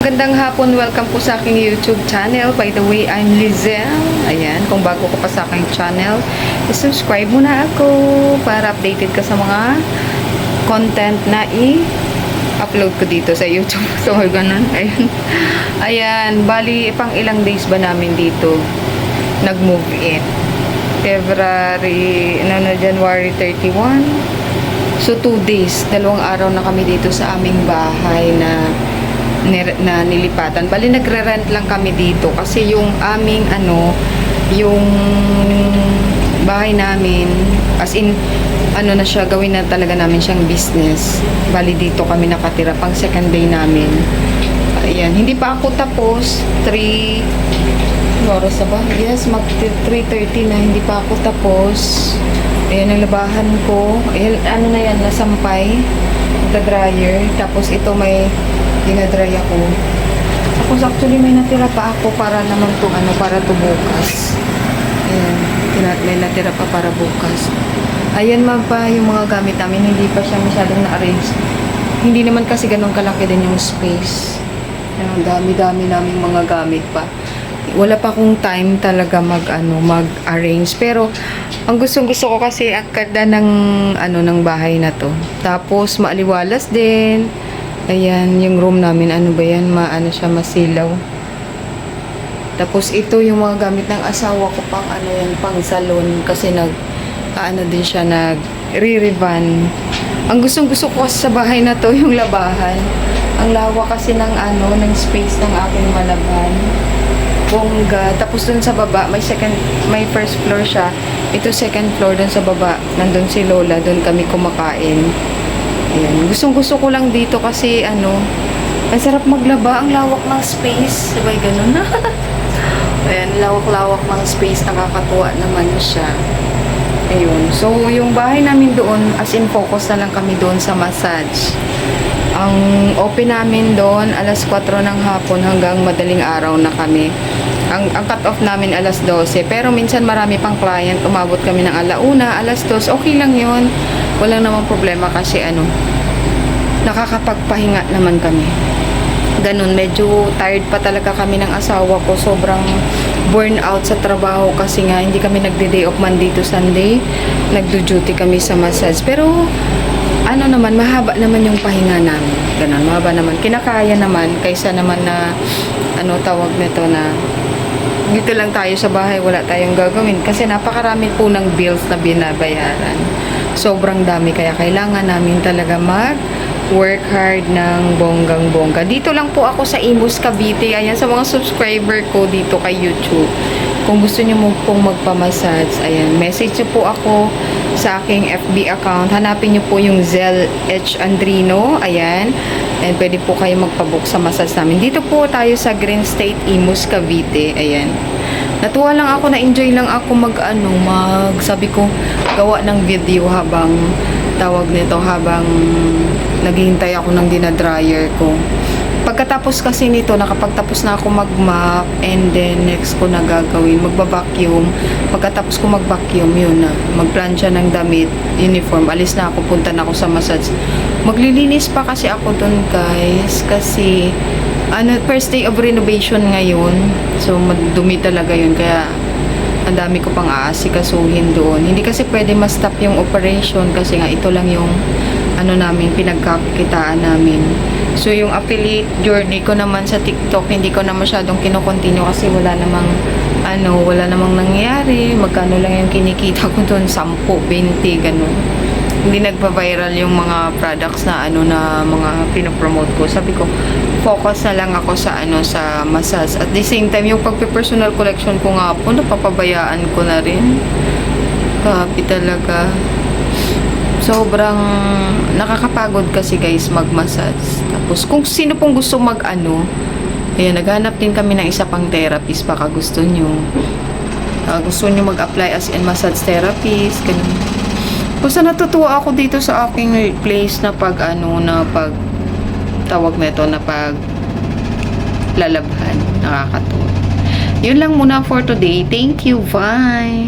Magandang hapon, welcome po sa aking YouTube channel. By the way, I'm Lizelle. Ayan, kung bago ka pa sa aking channel, subscribe muna ako para updated ka sa mga content na i-upload ko dito sa YouTube. So, ganun. Ayan. Ayan, bali, pang ilang days ba namin dito nag-move in? January 31. So, 2 days, 2 araw na kami dito sa aming bahay na nilipatan. Bali, nagre-rent lang kami dito kasi yung aming yung bahay namin, as in, na siya, gawin na talaga namin siyang business. Bali, dito kami nakatira pang second day namin. Ayan, hindi pa ako tapos. 3 oras na ba? Yes, mag 3:30 na, hindi pa ako tapos. Ayan, ang labahan ko. Ayan, na yan, nasampay. Dryer. Tapos ito may dinadry ako. Tapos actually may natira pa ako para naman to para to bukas. Ayan, may natira pa para bukas. Ayan pa yung mga gamit namin. Hindi pa siya masyadong na-arrange. Hindi naman kasi ganun kalaki din yung space. Ayan, dami-dami namin mga gamit pa. Wala pa akong time talaga mag-arrange. Pero, ang gustong-gusto ko kasi ang ganda ng bahay na to. Tapos, maaliwalas din. Ayan, yung room namin, ba yan? Siya, masilaw. Tapos, ito yung mga gamit ng asawa ko pang pang salon. Kasi din siya, nag-re-revan. Ang gustong-gusto ko kasi sa bahay na to, yung labahan. Ang lawa kasi ng space ng aking malaban. Bongga. Tapos dun sa baba, may first floor siya. Ito second floor dun sa baba. Nandun si Lola, dun kami kumakain. Ayan. Gustong-gusto ko lang dito kasi ang sarap maglaba. Ang lawak ng space. Sabay ganun na. Ayan, lawak-lawak ng space. Nakakatuwa naman siya. Ayun. So, yung bahay namin doon, as in focus na lang kami doon sa massage. Ang open namin doon, alas 4 ng hapon hanggang madaling araw na kami. Ang cut-off namin alas 12. Pero minsan marami pang client. Umabot kami ng alauna, alas 2. Okay lang yun. Walang namang problema kasi nakakapagpahinga naman kami. Ganun, medyo tired pa talaga kami ng asawa ko. Sobrang burnout sa trabaho kasi nga hindi kami nagde-day off Monday to Sunday. Nagdo-duty kami sa massage. Pero naman, mahaba naman yung pahinga namin. Ganun, mahaba naman. Kinakaya naman, kaysa naman na, tawag nito na, dito lang tayo sa bahay, wala tayong gagawin. Kasi napakarami po ng bills na binabayaran. Sobrang dami, kaya kailangan namin talaga work hard ng bonggang-bongga. Dito lang po ako sa Imus, Cavite. Ayan, sa mga subscriber ko dito kay YouTube. Kung gusto niyo pong magpamassage, ayan, message niyo po ako sa aking FB account. Hanapin niyo po yung Zel H. Andrino. Ayan. And pwede po kayo magpabook sa massage namin. Dito po tayo sa Green State, Imus, Cavite. Ayan. Natuwa lang ako, na-enjoy lang ako sabi ko, gawa ng video habang naghihintay ako ng dinadryer ko. Pagkatapos kasi nito, nakapagtapos na ako mag-mop, and then next ko na gagawin, magba-vacuum. Pagkatapos ko mag-vacuum, yun na, magplansya ng damit, uniform, alis na ako, punta na ako sa massage. Maglilinis pa kasi ako dun, guys, kasi first day of renovation ngayon, so madumi talaga yun, kaya ang dami ko pang aasikasuhin doon. Hindi kasi pwede ma-stop yung operation kasi nga ito lang yung namin, pinagkakitaan namin. So, yung affiliate journey ko naman sa TikTok, hindi ko na masyadong kinokontinue kasi wala namang nangyayari. Magkano lang yung kinikita ko doon, 10, 20, ganun. Hindi nagpa-viral yung mga products na na mga pinopromote ko. Sabi ko, focus na lang ako sa sa massage. At the same time, yung pagpe-personal collection ko nga po, napapabayaan ko na rin. Happy talaga. Sobrang nakakapagod kasi, guys, mag-massage. Tapos kung sino pong gusto ayan, naghanap din kami ng isa pang therapist baka gusto nyo. Gusto nyo mag-apply as in massage therapist, ganun. Basta natutuwa ako dito sa aking place na tawag nito na lalabhan. Nakakatuwa. Yun lang muna for today. Thank you. Bye!